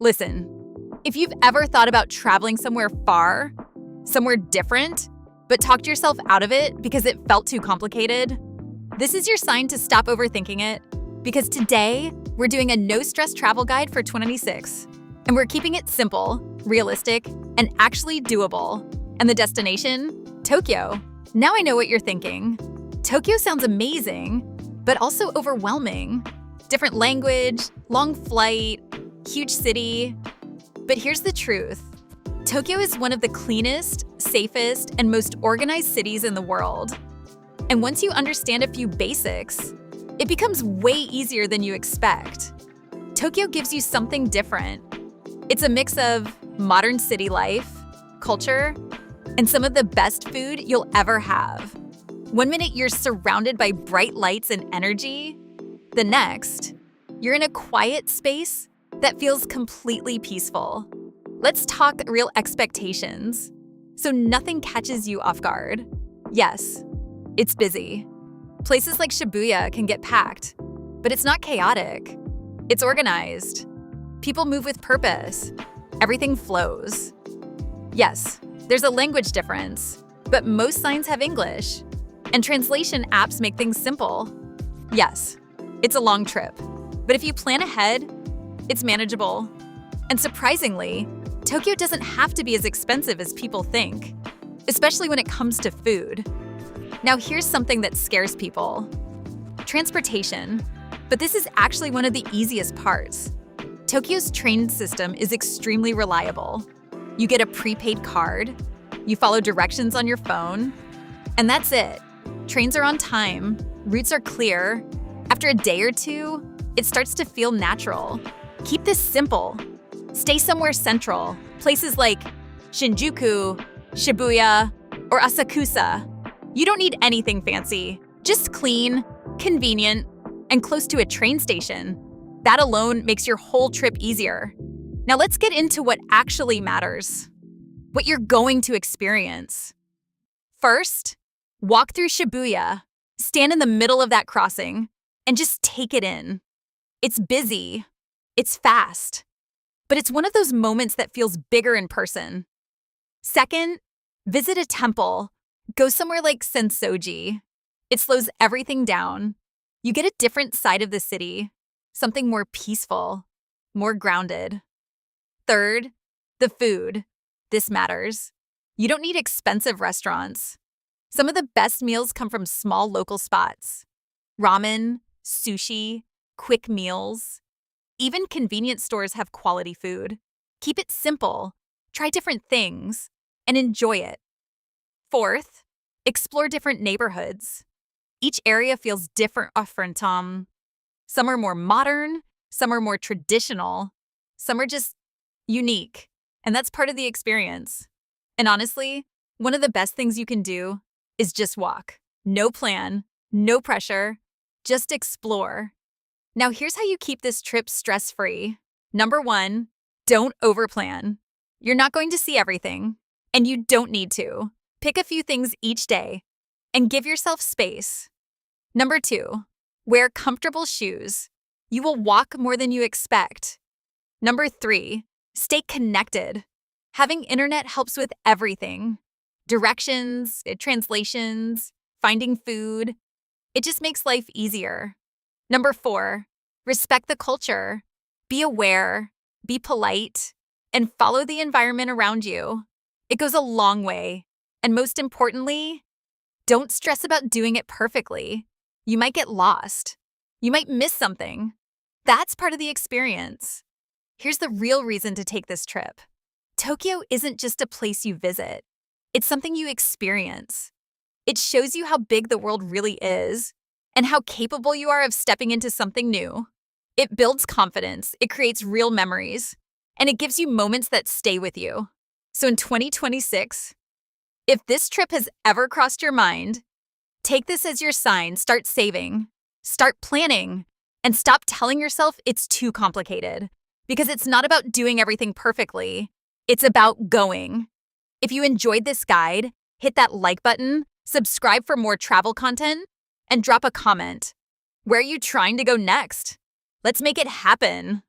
Listen, if you've ever thought about traveling somewhere far, somewhere different, but talked yourself out of it because it felt too complicated, this is your sign to stop overthinking it, because today we're doing a no-stress travel guide for 2026, and we're keeping it simple, realistic, and actually doable. And the destination? Tokyo. Now I know what you're thinking. Tokyo sounds amazing, but also overwhelming. Different language, long flight, huge city. But here's the truth. Tokyo is one of the cleanest, safest, and most organized cities in the world. And once you understand a few basics, it becomes way easier than you expect. Tokyo gives you something different. It's a mix of modern city life, culture, and some of the best food you'll ever have. One minute you're surrounded by bright lights and energy, the next, you're in a quiet space that feels completely peaceful. Let's talk real expectations, so nothing catches you off guard. Yes, it's busy. Places like Shibuya can get packed, but it's not chaotic. It's organized. People move with purpose. Everything flows. Yes, there's a language difference, but most signs have English, and translation apps make things simple. Yes, it's a long trip, but if you plan ahead, it's manageable. And surprisingly, Tokyo doesn't have to be as expensive as people think, especially when it comes to food. Now here's something that scares people. Transportation. But this is actually one of the easiest parts. Tokyo's train system is extremely reliable. You get a prepaid card, you follow directions on your phone, and that's it. Trains are on time, routes are clear. After a day or two, it starts to feel natural. Keep this simple. Stay somewhere central, places like Shinjuku, Shibuya, or Asakusa. You don't need anything fancy, just clean, convenient, and close to a train station. That alone makes your whole trip easier. Now let's get into what actually matters, what you're going to experience. First, walk through Shibuya, stand in the middle of that crossing, and just take it in. It's busy, it's fast, but it's one of those moments that feels bigger in person. Second, visit a temple. Go somewhere like Sensō-ji. It slows everything down. You get a different side of the city, something more peaceful, more grounded. Third, the food. This matters. You don't need expensive restaurants. Some of the best meals come from small local spots. Ramen, sushi, quick meals. Even convenience stores have quality food. Keep it simple, try different things, and enjoy it. Fourth, explore different neighborhoods. Each area feels different. Some are more modern, some are more traditional, some are just unique, and that's part of the experience. And honestly, one of the best things you can do is just walk. No plan, no pressure, just explore. Now here's how you keep this trip stress-free. Number 1, don't overplan. You're not going to see everything, and you don't need to. Pick a few things each day and give yourself space. Number 2, wear comfortable shoes. You will walk more than you expect. Number 3, stay connected. Having internet helps with everything. Directions, translations, finding food. It just makes life easier. Number 4, respect the culture. Be aware, be polite, and follow the environment around you. It goes a long way. And most importantly, don't stress about doing it perfectly. You might get lost. You might miss something. That's part of the experience. Here's the real reason to take this trip. Tokyo isn't just a place you visit. It's something you experience. It shows you how big the world really is and how capable you are of stepping into something new. It builds confidence, it creates real memories, and it gives you moments that stay with you. So in 2026, if this trip has ever crossed your mind, take this as your sign. Start saving, start planning, and stop telling yourself it's too complicated. Because it's not about doing everything perfectly, it's about going. If you enjoyed this guide, hit that like button, subscribe for more travel content, and drop a comment. Where are you trying to go next? Let's make it happen.